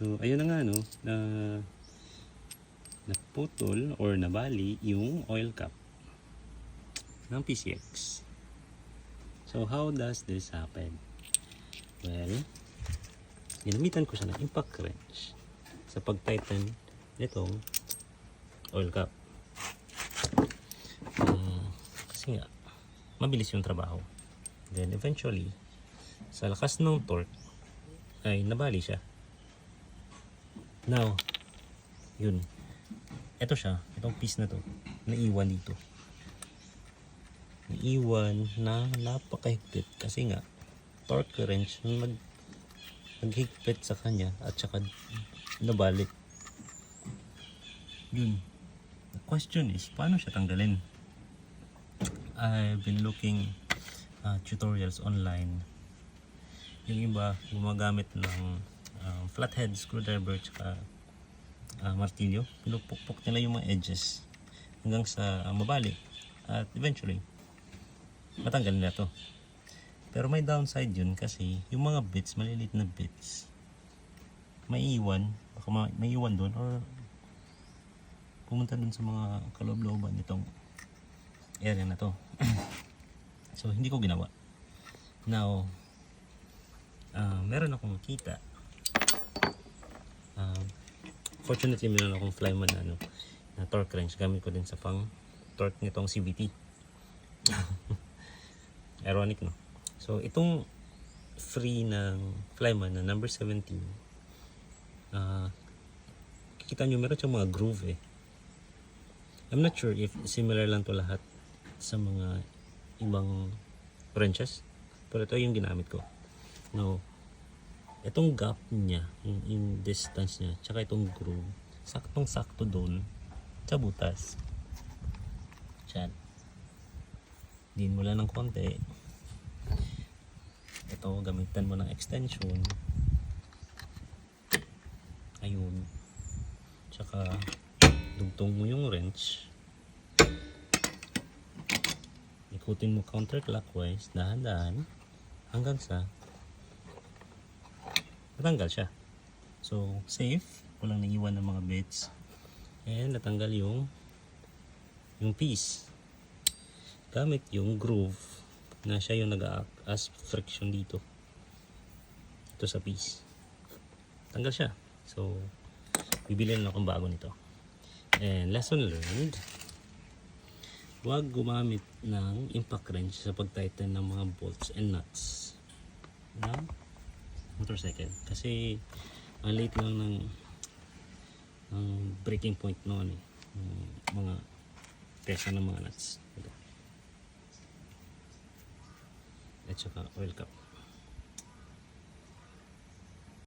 So, ayun na nga, no, na naputol or nabali yung oil cap ng PCX. So, how does this happen? Well, ginamitan ko siya ng impact wrench sa pag-tighten nitong oil cap. Kasi nga, mabilis yung trabaho. Then, eventually, sa lakas ng torque, ay nabali siya. Now, yun. Ito siya, itong piece na to, naiwan dito. Naiwan na napakahigpit kasi nga, torque wrench naghigpit sa kanya at saka nabalik. Yun. The question is, paano siya tanggalin? I've been looking tutorials online. Yung iba gumagamit ng flathead screwdriver tsaka martilyo. Pinupukpok nila yung mga edges hanggang sa mabalik at eventually matanggal nila to. Pero may downside yun kasi yung mga bits, maliliit na bits, may iwan, baka may iwan doon or pumunta dun sa mga kaloob-looban nitong area na to. So hindi ko ginawa. Now, meron akong kita. Fortunately, meron akong Flyman na torque wrench. Gamit ko din sa pang torque nitong CVT. Ironic, no? So, itong free ng Flyman na number 17, kikita nyo meron siyang mga groove eh. I'm not sure if similar lang to lahat sa mga ibang wrenches. Pero ito yung ginamit ko. No, itong gap niya, yung distance niya, tsaka itong groove, saktong-sakto doon sa butas. Diyan. Diin mo lang ng konti. Ito, gamitan mo ng extension. Ayun. Tsaka, dugtong mo yung wrench. Ikutin mo counterclockwise, dahan-dahan, hanggang sa natanggal siya. So, safe. Walang naiwan ng mga bits. And natanggal yung piece. Gamit yung groove na siya yung nag-act as friction dito. Ito sa piece. Tanggal siya. So, bibili na akong bago nito. And lesson learned, huwag gumamit ng impact wrench sa pag-tighten ng mga bolts and nuts na motorcycle kasi ang late lang ng breaking point noon eh, mga pesa ng mga nuts ito at saka oil cap.